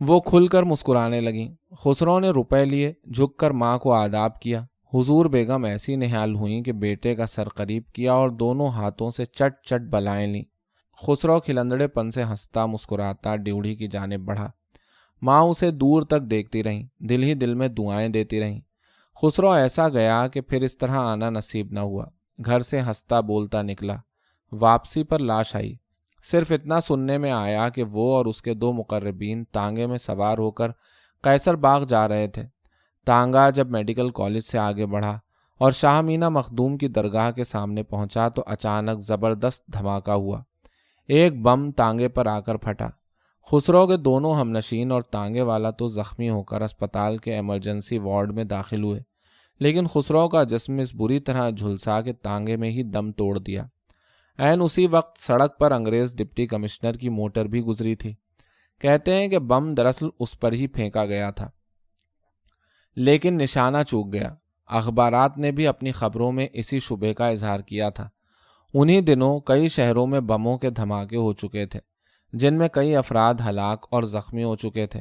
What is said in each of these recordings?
وہ کھل کر مسکرانے لگیں۔ خسرو نے روپے لیے، جھک کر ماں کو آداب کیا۔ حضور بیگم ایسی نہال ہوئیں کہ بیٹے کا سر قریب کیا اور دونوں ہاتھوں سے چٹ چٹ بلائیں لیں۔ خسرو کھلندڑے پن سے ہنستا مسکراتا ڈیوڑھی کی جانب بڑھا۔ ماں اسے دور تک دیکھتی رہیں، دل ہی دل میں دعائیں دیتی رہیں۔ خسرو ایسا گیا کہ پھر اس طرح آنا نصیب نہ ہوا۔ گھر سے ہنستا بولتا نکلا۔ واپسی پر لاش آئی۔ صرف اتنا سننے میں آیا کہ وہ اور اس کے 2 مقربین تانگے میں سوار ہو کر قیصر باغ جا رہے تھے۔ تانگا جب میڈیکل کالج سے آگے بڑھا اور شاہ مینا مخدوم کی درگاہ کے سامنے پہنچا تو اچانک زبردست دھماکہ ہوا۔ ایک بم تانگے پر آ کر پھٹا۔ خسرو کے دونوں ہمنشین اور تانگے والا تو زخمی ہو کر اسپتال کے ایمرجنسی وارڈ میں داخل ہوئے، لیکن خسرو کا جسم اس بری طرح جھلسا کہ تانگے میں ہی دم توڑ دیا۔ عین اسی وقت سڑک پر انگریز ڈپٹی کمشنر کی موٹر بھی گزری تھی۔ کہتے ہیں کہ بم دراصل اس پر ہی پھینکا گیا تھا، لیکن نشانہ چوک گیا۔ اخبارات نے بھی اپنی خبروں میں اسی شبے کا اظہار کیا تھا۔ انہی دنوں کئی شہروں میں بموں کے دھماکے ہو چکے تھے، جن میں کئی افراد ہلاک اور زخمی ہو چکے تھے۔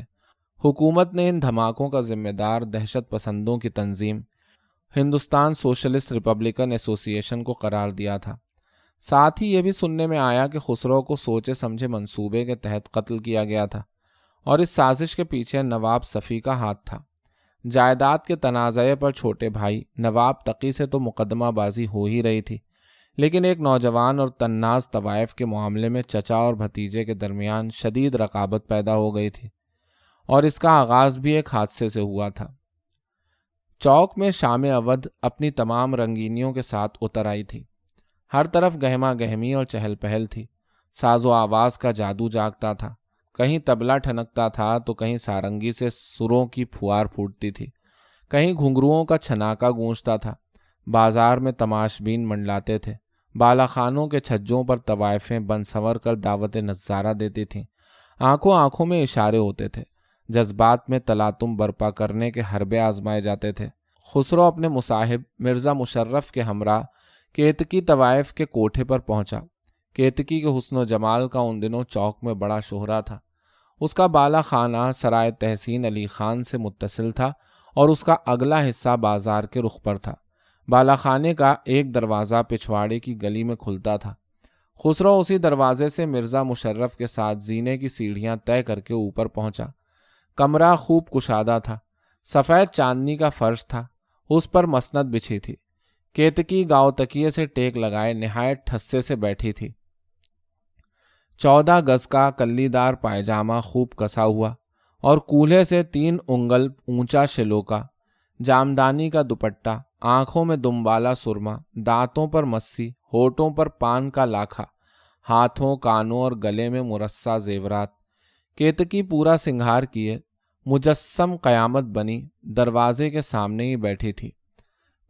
حکومت نے ان دھماکوں کا ذمہ دار دہشت پسندوں کی تنظیم ہندوستان سوشلسٹ ریپبلکن ایسوسی ایشن کو قرار دیا تھا۔ ساتھ ہی یہ بھی سننے میں آیا کہ خسرو کو سوچے سمجھے منصوبے کے تحت قتل کیا گیا تھا اور اس سازش کے پیچھے نواب صفی کا ہاتھ تھا۔ جائیداد کے تنازعے پر چھوٹے بھائی نواب تقی سے تو مقدمہ بازی ہو ہی رہی تھی، لیکن ایک نوجوان اور طناز طوائف کے معاملے میں چچا اور بھتیجے کے درمیان شدید رقابت پیدا ہو گئی تھی، اور اس کا آغاز بھی ایک حادثے سے ہوا تھا۔ چوک میں شام اودھ اپنی تمام رنگینیوں کے ساتھ اتر آئی تھی۔ ہر طرف گہما گہمی اور چہل پہل تھی۔ ساز و آواز کا جادو جاگتا تھا، کہیں طبلہ ٹھنکتا تھا تو کہیں سارنگی سے سروں کی پھوار پھوٹتی تھی، کہیں گھنگروؤں کا چھناکا گونجتا تھا۔ بازار میں تماشبین منڈلاتے تھے، بالا خانوں کے چھجوں پر طوائفیں بن سنور کر دعوت نظارہ دیتی تھیں۔ آنکھوں آنکھوں میں اشارے ہوتے تھے، جذبات میں تلاطم برپا کرنے کے حربے آزمائے جاتے تھے۔ خسرو اپنے مصاحب مرزا مشرف کے ہمراہ کیتکی طوائف کے کوٹھے پر پہنچا۔ کیتکی کے حسن و جمال کا ان دنوں چوک میں بڑا شہرا تھا۔ اس کا بالا خانہ سرائے تحسین علی خان سے متصل تھا اور اس کا اگلا حصہ بازار کے رخ پر تھا۔ بالا خانے کا ایک دروازہ پچھواڑے کی گلی میں کھلتا تھا۔ خسرو اسی دروازے سے مرزا مشرف کے ساتھ زینے کی سیڑھیاں طے کر کے اوپر پہنچا۔ کمرہ خوب کشادہ تھا، سفید چاندنی کا فرش تھا، اس پر مسند بچھی تھی۔ کیتکی گاؤ تکیے سے ٹیک لگائے نہایت ٹھسے سے بیٹھی تھی۔ 14 گز کا کلی دار پائجامہ خوب کسا ہوا اور کولہے سے 3 انگل اونچا شلوکا، جامدانی کا دوپٹہ، آنکھوں میں دمبالا سرما، دانتوں پر مسی، ہونٹوں پر پان کا لاکھا، ہاتھوں کانوں اور گلے میں مرصع زیورات۔ کیتکی پورا سنگھار کیے مجسم قیامت بنی دروازے کے سامنے ہی بیٹھی تھی۔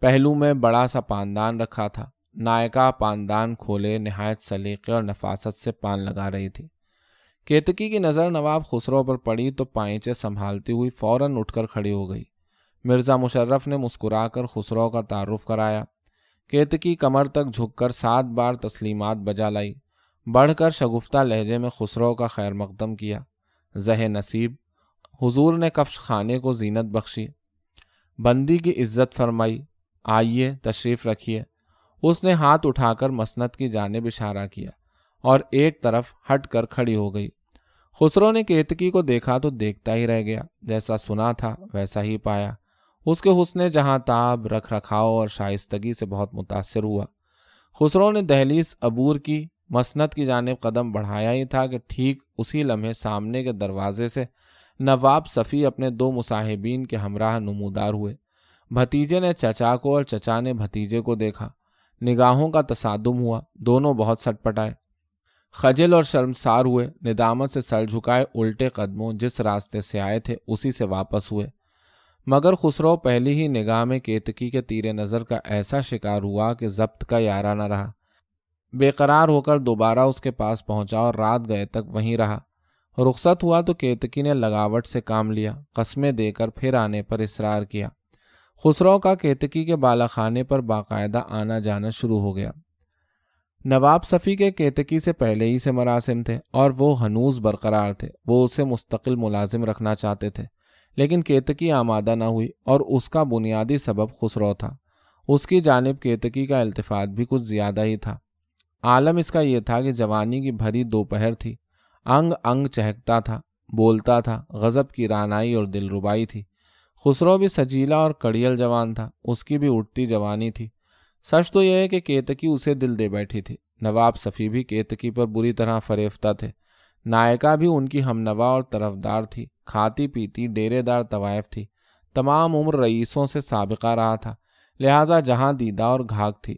پہلو میں بڑا سا پاندان رکھا تھا۔ نائکا پاندان کھولے نہایت سلیقے اور نفاست سے پان لگا رہی تھی۔ کیتکی کی نظر نواب خسرو پر پڑی تو پائنچے سنبھالتی ہوئی فوراً اٹھ کر کھڑی ہو گئی۔ مرزا مشرف نے مسکرا کر خسرو کا تعارف کرایا۔ کیتکی کمر تک جھک کر 7 بار تسلیمات بجا لائی۔ بڑھ کر شگفتہ لہجے میں خسرو کا خیر مقدم کیا۔ زہ نصیب، حضور نے کفش خانے کو زینت بخشی، بندی کی عزت فرمائی، آئیے تشریف رکھیے۔ اس نے ہاتھ اٹھا کر مسند کی جانب اشارہ کیا اور ایک طرف ہٹ کر کھڑی ہو گئی۔ خسرو نے کیتکی کو دیکھا تو دیکھتا ہی رہ گیا، جیسا سنا تھا ویسا ہی پایا۔ اس کے حسن جہاں تاب، رکھ رکھاؤ اور شائستگی سے بہت متاثر ہوا۔ خسرو نے دہلیز عبور کی، مسند کی جانب قدم بڑھایا ہی تھا کہ ٹھیک اسی لمحے سامنے کے دروازے سے نواب صفی اپنے 2 مصاحبین کے ہمراہ نمودار ہوئے۔ بھتیجے نے چچا کو اور چچا نے بھتیجے کو دیکھا۔ نگاہوں کا تصادم ہوا، دونوں بہت سٹ پٹائے، خجل اور شرمسار ہوئے، ندامت سے سر جھکائے الٹے قدموں جس راستے سے آئے تھے اسی سے واپس ہوئے۔ مگر خسرو پہلی ہی نگاہ میں کیتکی کے تیر نظر کا ایسا شکار ہوا کہ ضبط کا یارہ نہ رہا۔ بے قرار ہو کر دوبارہ اس کے پاس پہنچا اور رات گئے تک وہیں رہا۔ رخصت ہوا تو کیتکی نے لگاوٹ سے کام لیا، قسمیں دے کر پھر آنے پر اصرار کیا۔ خسرو کا کیتکی کے بالا خانے پر باقاعدہ آنا جانا شروع ہو گیا۔ نواب صفی کے کیتکی سے پہلے ہی سے مراسم تھے اور وہ ہنوز برقرار تھے۔ وہ اسے مستقل ملازم رکھنا چاہتے تھے، لیکن کیتکی آمادہ نہ ہوئی، اور اس کا بنیادی سبب خسرو تھا۔ اس کی جانب کیتکی کا التفات بھی کچھ زیادہ ہی تھا۔ عالم اس کا یہ تھا کہ جوانی کی بھری دوپہر تھی، انگ انگ چہکتا تھا، بولتا تھا، غضب کی رعنائی اور دلربائی تھی۔ خسرو بھی سجیلا اور کڑیل جوان تھا، اس کی بھی اٹھتی جوانی تھی۔ سچ تو یہ ہے کہ کیتکی اسے دل دے بیٹھی تھی۔ نواب صفی بھی کیتکی پر بری طرح فریفتہ تھے۔ نائکا بھی ان کی ہمنوا اور طرفدار تھی، کھاتی پیتی ڈیرے دار طوائف تھی، تمام عمر رئیسوں سے سابقہ رہا تھا، لہٰذا جہاں دیدہ اور گھاگ تھی۔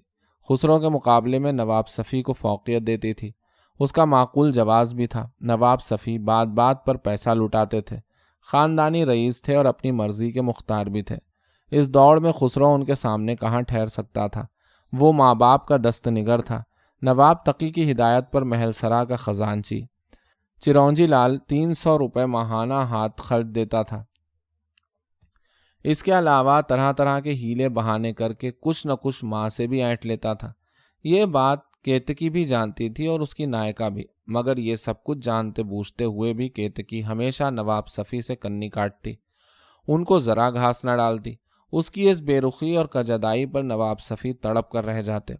خسرو کے مقابلے میں نواب صفی کو فوقیت دیتی تھی۔ اس کا معقول جواز بھی تھا۔ نواب صفی بات بات پر پیسہ لٹاتے تھے، خاندانی رئیس تھے اور اپنی مرضی کے مختار بھی تھے۔ اس دوڑ میں خسرو ان کے سامنے کہاں ٹھہر سکتا تھا؟ وہ ماں باپ کا دست نگر تھا، نواب تقی کی ہدایت پر محل سرا کا خزانچی۔ چرونجی لال 300 روپے ماہانہ ہاتھ خرچ دیتا تھا۔ اس کے علاوہ طرح طرح کے ہیلے بہانے کر کے کچھ نہ کچھ ماں سے بھی اینٹ لیتا تھا۔ یہ بات کیتکی بھی جانتی تھی اور اس کی نائکا بھی، مگر یہ سب کچھ جانتے بوجھتے ہوئے بھی کیتکی ہمیشہ نواب صفی سے کنی کاٹتی، ان کو ذرا گھاس نہ ڈالتی۔ اس کی اس بے رخی اور کجدائی پر نواب صفی تڑپ کر رہ جاتے۔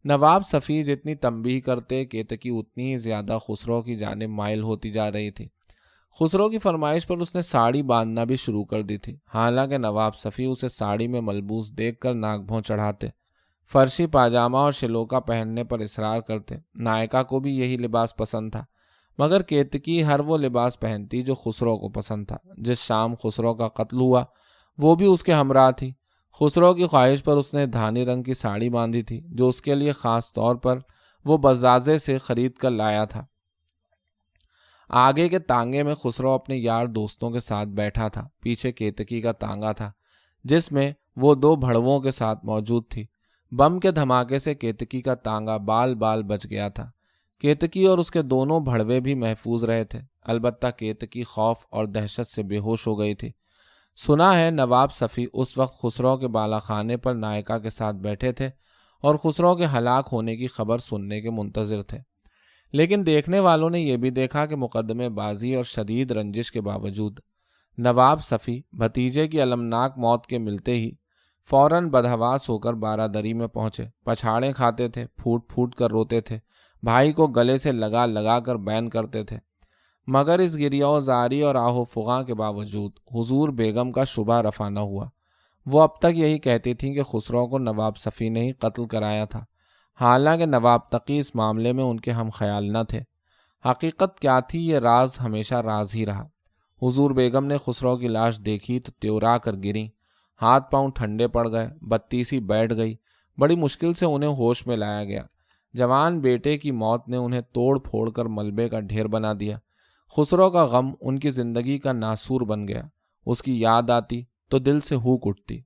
نواب صفی جتنی تنبیہ کرتے، کیتکی اتنی ہی زیادہ خسرو کی جانب مائل ہوتی جا رہی تھی۔ خسرو کی فرمائش پر اس نے ساڑی باندھنا بھی شروع کر دی تھی، حالانکہ نواب صفی اسے ساڑی میں ملبوس دیکھ کر ناک بھوں چڑھاتے، فرشی پاجامہ اور شلوکا پہننے پر اصرار کرتے۔ نائکا کو بھی یہی لباس پسند تھا، مگر کیتکی ہر وہ لباس پہنتی جو خسرو کو پسند تھا۔ جس شام خسرو کا قتل ہوا وہ بھی اس کے ہمراہ تھی۔ خسرو کی خواہش پر اس نے دھانی رنگ کی ساڑی باندھی تھی، جو اس کے لیے خاص طور پر وہ بزازے سے خرید کر لایا تھا۔ آگے کے تانگے میں خسرو اپنے یار دوستوں کے ساتھ بیٹھا تھا، پیچھے کیتکی کا تانگا تھا جس میں وہ 2 بھڑووں کے ساتھ موجود تھی۔ بم کے دھماکے سے کیتکی کا تانگا بال بال بچ گیا تھا۔ کیتکی اور اس کے دونوں بھڑوے بھی محفوظ رہے تھے، البتہ کیتکی خوف اور دہشت سے بے ہوش ہو گئی تھی۔ سنا ہے نواب صفی اس وقت خسرو کے بالا خانے پر نائکا کے ساتھ بیٹھے تھے اور خسرو کے ہلاک ہونے کی خبر سننے کے منتظر تھے، لیکن دیکھنے والوں نے یہ بھی دیکھا کہ مقدمے بازی اور شدید رنجش کے باوجود نواب صفی بھتیجے کی المناک موت کے ملتے ہی فوراً بدحواس ہو کر بارادری میں پہنچے، پچھاڑیں کھاتے تھے، پھوٹ پھوٹ کر روتے تھے، بھائی کو گلے سے لگا لگا کر بین کرتے تھے۔ مگر اس گریہ زاری اور آہ و فغاں کے باوجود حضور بیگم کا شبہ رفع نہ ہوا۔ وہ اب تک یہی کہتی تھیں کہ خسرو کو نواب صفی نے ہی قتل کرایا تھا، حالانکہ نواب تقی اس معاملے میں ان کے ہم خیال نہ تھے۔ حقیقت کیا تھی یہ راز ہمیشہ راز ہی رہا۔ حضور بیگم نے خسرو کی لاش دیکھی تو تیورا کر گریں، ہاتھ پاؤں ٹھنڈے پڑ گئے، بتی سی بیٹھ گئی، بڑی مشکل سے انہیں ہوش میں لایا گیا۔ جوان بیٹے کی موت نے انہیں توڑ پھوڑ کر ملبے کا ڈھیر بنا دیا۔ خسرو کا غم ان کی زندگی کا ناسور بن گیا۔ اس کی یاد آتی تو دل سے ہوک اٹھتی۔